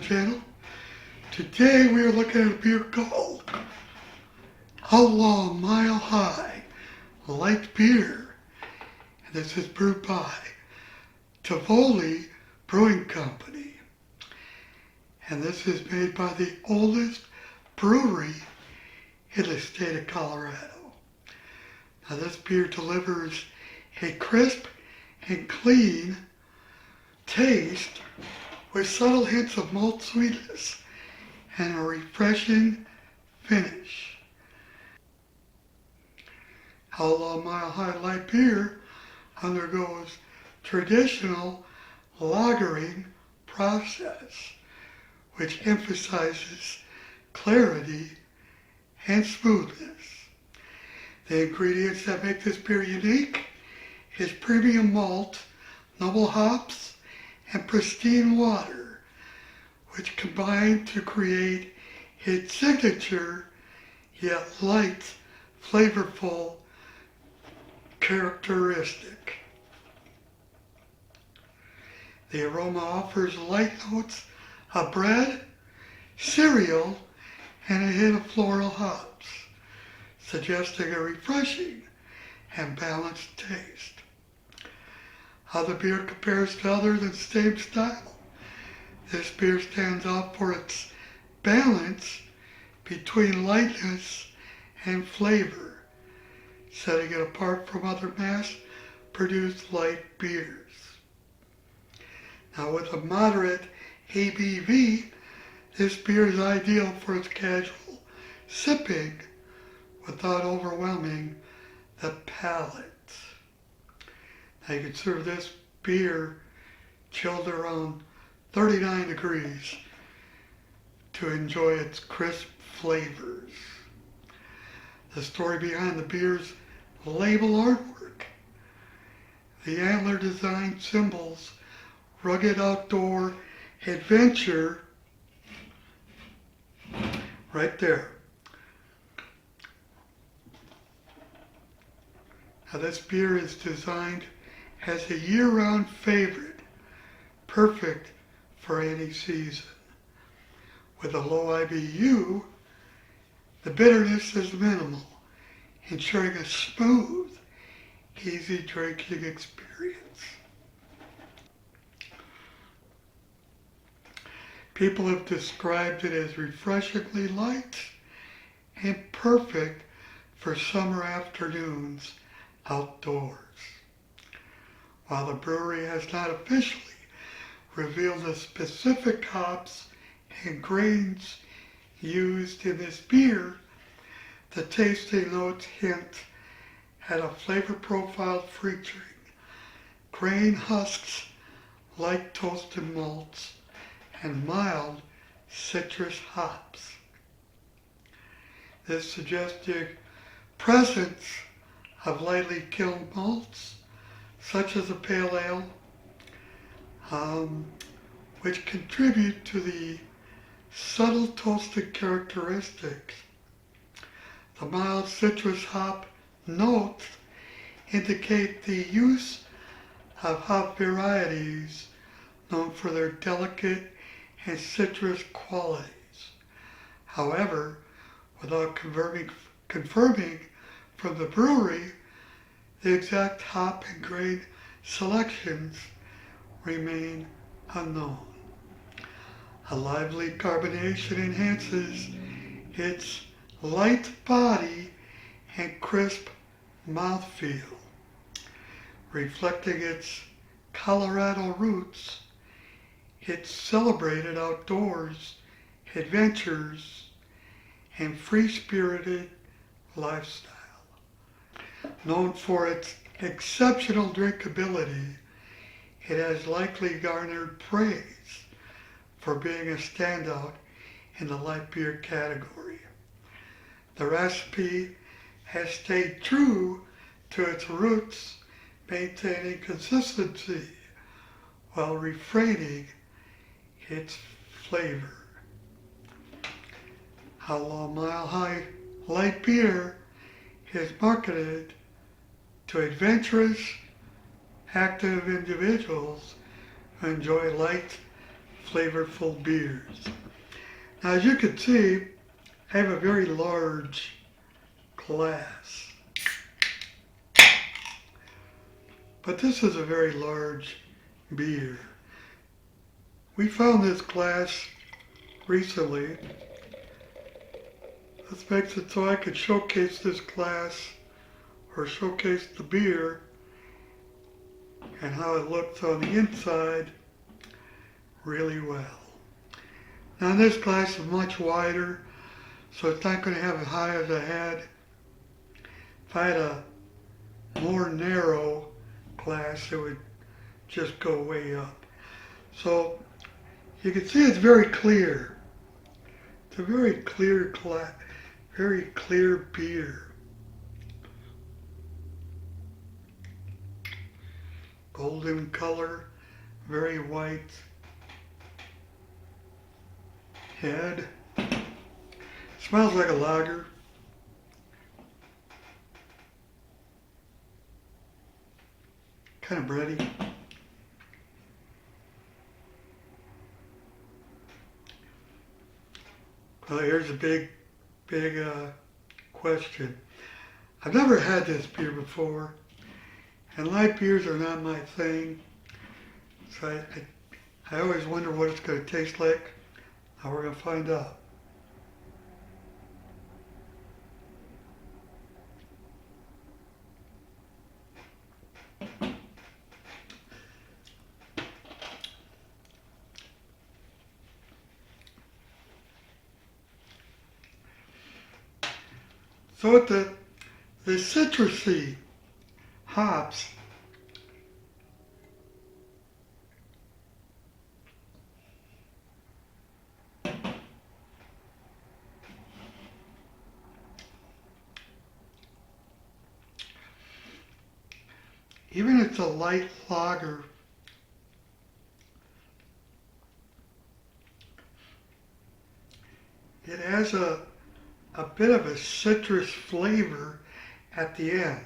channel. Today we are looking at a beer called Outlaw Mile High Light Beer. And this is brewed by Tivoli Brewing Company. And this is made by the oldest brewery in the state of Colorado. Now this beer delivers a crisp and clean taste with subtle hints of malt sweetness and a refreshing finish. Outlaw Mile High Light Beer undergoes traditional lagering process, which emphasizes clarity and smoothness. The ingredients that make this beer unique is premium malt, noble hops, and pristine water, which combine to create its signature yet light, flavorful characteristic. The aroma offers light notes of bread, cereal, and a hint of floral hops, suggesting a refreshing and balanced taste. How the beer compares to other than same style. This beer stands out for its balance between lightness and flavor, setting it apart from other mass-produced light beers. Now with a moderate ABV, this beer is ideal for its casual sipping without overwhelming the palate. Now you can serve this beer chilled around 39 degrees to enjoy its crisp flavors. The story behind the beer's label artwork. The antler design symbols rugged outdoor adventure right there. Now this beer is designed as a year-round favorite, perfect for any season. With a low IBU, the bitterness is minimal, ensuring a smooth, easy drinking experience. People have described it as refreshingly light and perfect for summer afternoons outdoors. While the brewery has not officially revealed the specific hops and grains used in this beer, the tasting notes hint at a flavor profile featuring grain husks, light toasted malts, and mild citrus hops. This suggestive presence of lightly kilned malts, such as a pale ale, which contribute to the subtle toasted characteristics. The mild citrus hop notes indicate the use of hop varieties known for their delicate and citrus qualities. However, without confirming from the brewery, the exact hop and grain selections remain unknown. A lively carbonation enhances its light body and crisp mouthfeel, reflecting its Colorado roots, its celebrated outdoors, adventures, and free-spirited lifestyle. Known for its exceptional drinkability, it has likely garnered praise for being a standout in the light beer category. The recipe has stayed true to its roots, maintaining consistency while refraining its flavor. Outlaw Mile High Light Beer is marketed to adventurous, active individuals who enjoy light, flavorful beers. Now, as you can see, I have a very large glass. But this is a very large beer. We found this glass recently. This makes it so I could showcase this glass or showcase the beer and how it looks on the inside really well. Now this glass is much wider, so it's not going to have as high as a head. If I had a more narrow glass, it would just go way up. So you can see it's very clear. It's a very clear glass, very clear beer. Golden color, very white head. Smells like a lager. Kind of bready. Well, here's a big question. I've never had this beer before, and light beers are not my thing. So I always wonder what it's going to taste like. Now we're going to find out. So with the citrusy hops, even if it's a light lager, it has a bit of a citrus flavor at the end.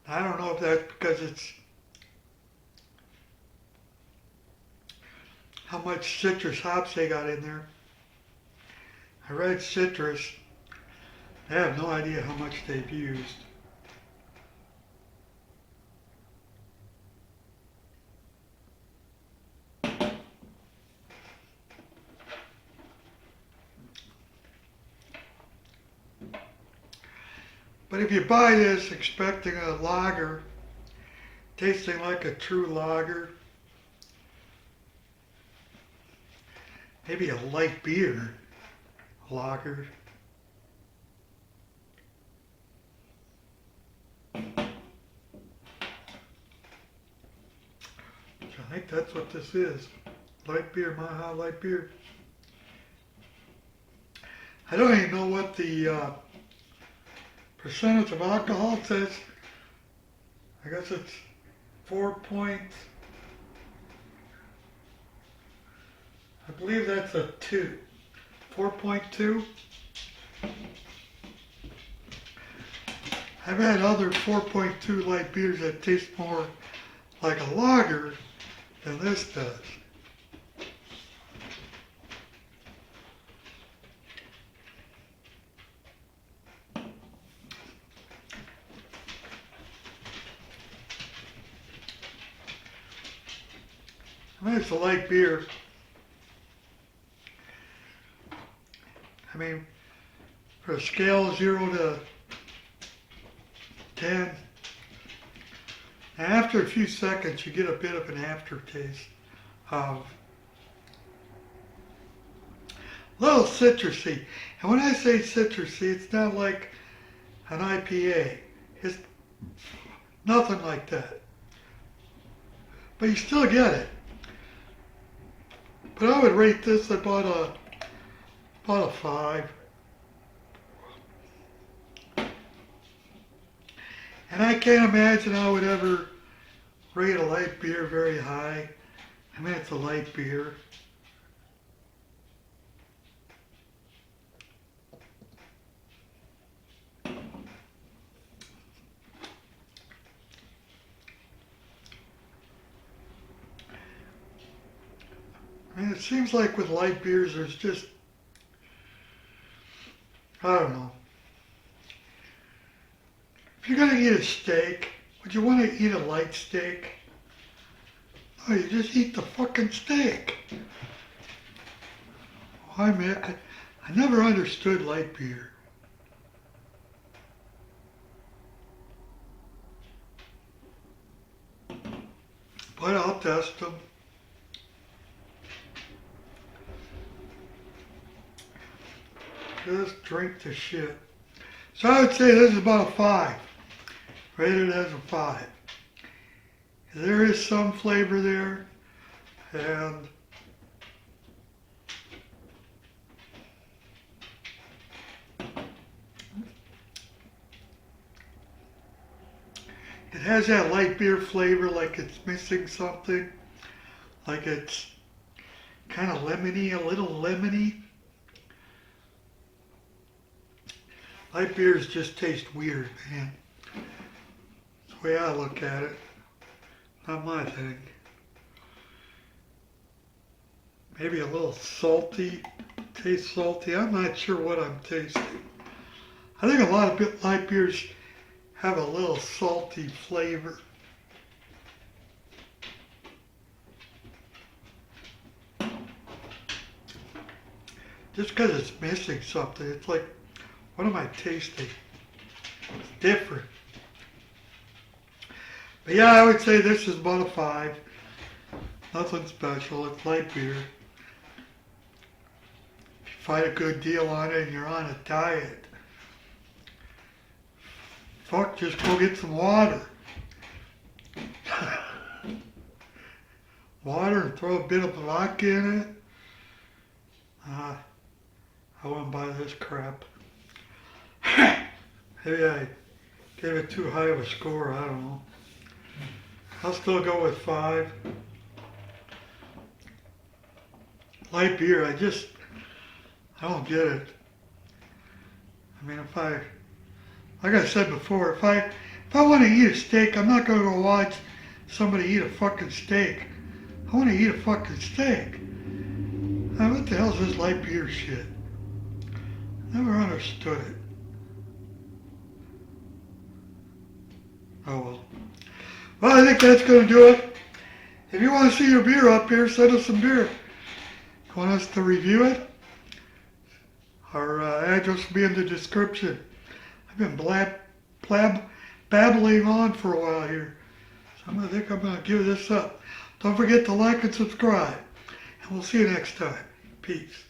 I don't know if that's because it's how much citrus hops they got in there. I read citrus. I have no idea how much they've used. But if you buy this expecting a lager, tasting like a true lager, maybe a light beer lager, I think that's what this is. Light beer, Maha light beer. I don't even know what the percentage of alcohol says. I guess it's 4 point. I believe that's a 2. 4.2. I've had other 4.2 light beers that taste more like a lager than this does. I mean, it's a light beer. I mean, for a scale 0 to 10, after a few seconds you get a bit of an aftertaste of a little citrusy. And when I say citrusy, it's not like an IPA. It's nothing like that. But you still get it. But I would rate this about a 5. And I can't imagine I would ever rate a light beer very high. I mean, it's a light beer. it seems like with light beers, there's just, I don't know. If you're gonna eat a steak, would you want to eat a light steak? No, you just eat the fucking steak. I mean, I never understood light beer. But I'll test them. Just drink the shit. So I would say this is about a 5. Rated as a 5. There is some flavor there, and it has that light beer flavor, like it's missing something, like it's kind of lemony, a little lemony. Light beers just taste weird, man. That's the way I look at it. Not my thing. Maybe a little salty, taste salty. I'm not sure what I'm tasting. I think a lot of light beers have a little salty flavor. Just because it's missing something, it's like, what am I tasting? It's different. But yeah, I would say this is about a 5. Nothing special. It's light beer. If you find a good deal on it and you're on a diet, fuck, just go get some water. Water and throw a bit of vodka in it. I wouldn't buy this crap. Maybe I gave it too high of a score, I don't know. I'll still go with 5. Light beer, I don't get it. I mean, like I said before, if I want to eat a steak, I'm not going to go watch somebody eat a fucking steak. I want to eat a fucking steak. Now, what the hell is this light beer shit? Never understood it. Oh well. Well, I think that's going to do it. If you want to see your beer up here, send us some beer. You want us to review it? Our address will be in the description. I've been babbling on for a while here. So I think I'm going to give this up. Don't forget to like and subscribe. And we'll see you next time. Peace.